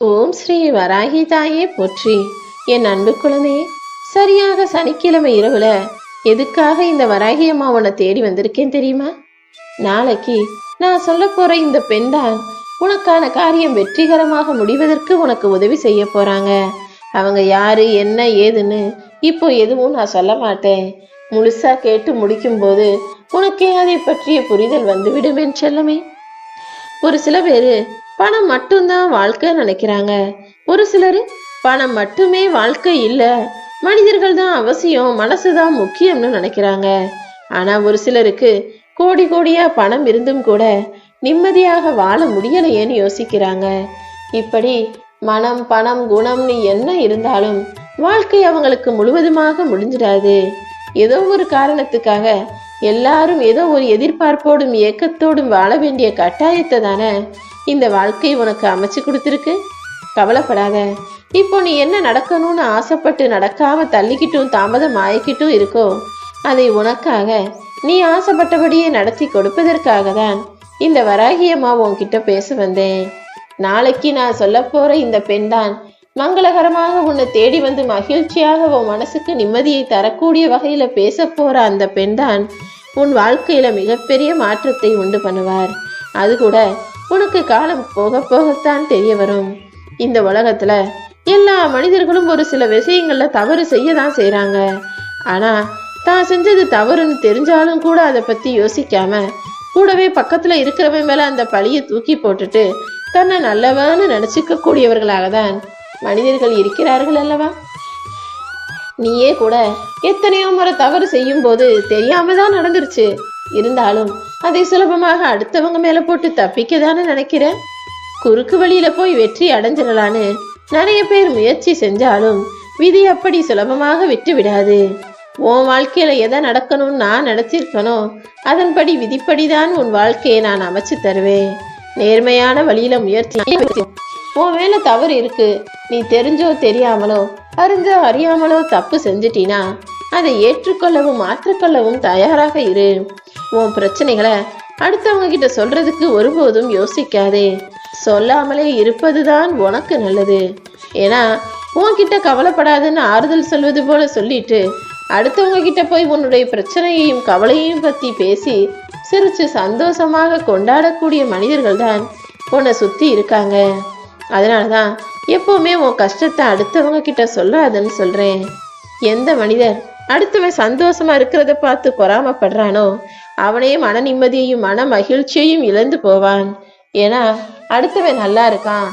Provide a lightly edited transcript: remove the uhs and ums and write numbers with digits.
ஓம் ஸ்ரீ வராகி தாயே போற்றி. என் அன்பு குழந்தையே, சரியாக சனிக்கிழமை இரவுல எதுக்காக இந்த வராகி அம்மா உன்னை தேடி வந்திருக்கேன் தெரியுமா? நாளைக்கு நான் சொல்ல போற இந்த பெண் தான் உனக்கான காரியம் வெற்றிகரமாக முடிவதற்கு உனக்கு உதவி செய்ய போறாங்க. அவங்க யாரு என்ன ஏதுன்னு இப்போ எதுவும் நான் சொல்ல மாட்டேன். முழுசா கேட்டு முடிக்கும் போது உனக்கே அதை பற்றிய புரிதல் வந்துவிடும் என் செல்லமே. ஒரு சில பேரு பணம் மட்டும்தான் வாழ்க்கை நினைக்கிறாங்க. ஒரு சிலர் பணம் மட்டுமே வாழ்க்கை இல்ல, மனிதர்கள் தான் அவசியம், மனசுதான் முக்கியம்னு நினைக்கிறாங்க. ஆனா ஒரு சிலருக்கு கோடி கோடியா பணம் இருந்தும் கூட நிம்மதியாக வாழ முடியலையேன்னு யோசிக்கிறாங்க. இப்படி மனம் பணம் குணம்னு என்ன இருந்தாலும் வாழ்க்கை அவங்களுக்கு முழுவதுமாக முடிஞ்சிடாது. ஏதோ ஒரு காரணத்துக்காக எல்லாரும் ஏதோ ஒரு எதிர்பார்ப்போடும் ஏக்கத்தோடும் வாழ வேண்டிய கட்டாயத்தை தானே இந்த வாழ்க்கை உனக்கு அமைச்சு கொடுத்துருக்கு. கவலைப்படாத. இப்போ நீ என்ன நடக்கணும்னு ஆசைப்பட்டு நடக்காம தள்ளிக்கிட்டும் தாமதம் ஆயிக்கிட்டும் இருக்கோ, அதை உனக்காக நீ ஆசைப்பட்டபடியே நடத்தி கொடுப்பதற்காக தான் இந்த வராகி அம்மா உன்கிட்ட பேச வந்தேன். நாளைக்கு நான் சொல்ல போற இந்த பெண் தான் மங்களகரமாக உன்னை தேடி வந்து மகிழ்ச்சியாக உன் மனசுக்கு நிம்மதியை தரக்கூடிய வகையில பேச போற அந்த பெண் தான் உன் வாழ்க்கையில மிகப்பெரிய மாற்றத்தை உண்டு பண்ணுவார். அது கூட உனக்கு காலம் போக போகத்தான் தெரிய வரும். இந்த உலகத்துல எல்லா மனிதர்களும் ஒரு சில விஷயங்கள்ல தவறு செய்யதான் செய்யறாங்க. ஆனா தான் செஞ்சது தவறுன்னு தெரிஞ்சாலும் கூட அதை பத்தி யோசிக்காம கூடவே பக்கத்துல இருக்கிறவன் மேல அந்த பழியை தூக்கி போட்டுட்டு தன்னை நல்லவன்னு நினைச்சுக்க கூடியவர்களாக தான் மனிதர்கள் இருக்கிறார்கள் அல்லவா? நீயே கூட எத்தனையோ முறை தவறு செய்யும் போது தெரியாம தான் நடந்துருச்சு. இருந்தாலும் அதை சுலபமாக அடுத்தவங்க மேல போட்டு தப்பிக்க தானே நினைக்கிற. குறுக்கு வழியில போய் வெற்றி அடைஞ்சிடலான்னு நிறைய பேர் முயற்சி செஞ்சாலும் விதி அப்படி சுலபமாக விட்டு விடாது. உன் வாழ்க்கையில எதை நடக்கணும்னு நான் நினைச்சிருக்கணும், அதன்படி விதிப்படிதான் உன் வாழ்க்கையை நான் அமைச்சு தருவேன். நேர்மையான வழியில முயற்சி. உன் மேல தவறு இருக்கு, நீ தெரிஞ்சோ தெரியாமலோ அறிஞ்சோ அறியாமலோ தப்பு செஞ்சிட்டினா அதை ஏற்றுக்கொள்ளவும் மாற்றிக்கொள்ளவும் தயாராக இரு. உன் பிரச்சனைகளை அடுத்தவங்க கிட்ட சொல்றதுக்கு ஒருபோதும் யோசிக்காதே. சொல்லாமலே இருப்பதுதான் உனக்கு நல்லது. ஏன்னா உன்கிட்ட கவலைப்படாதுன்னு ஆறுதல் சொல்வது போல சொல்லிட்டு அடுத்தவங்க கிட்ட போய் உன்னுடைய பிரச்சனையையும் கவலையையும் பத்தி பேசி சிரிச்சு சந்தோஷமாக கொண்டாடக்கூடிய மனிதர்கள் தான் உன்னை சுத்தி இருக்காங்க. அதனாலதான் எப்பவுமே உன் கஷ்டத்தை அடுத்தவங்க கிட்ட சொல்லாதுன்னு சொல்றேன். எந்த மனிதர் அடுத்தவன் சந்தோஷமா இருக்கிறத பார்த்து பொறாமப்படுறானோ அவனே மன நிம்மதியையும் மன மகிழ்ச்சியையும் இழந்து போவான். ஏன்னா அடுத்தவன் நல்லா இருக்கான்,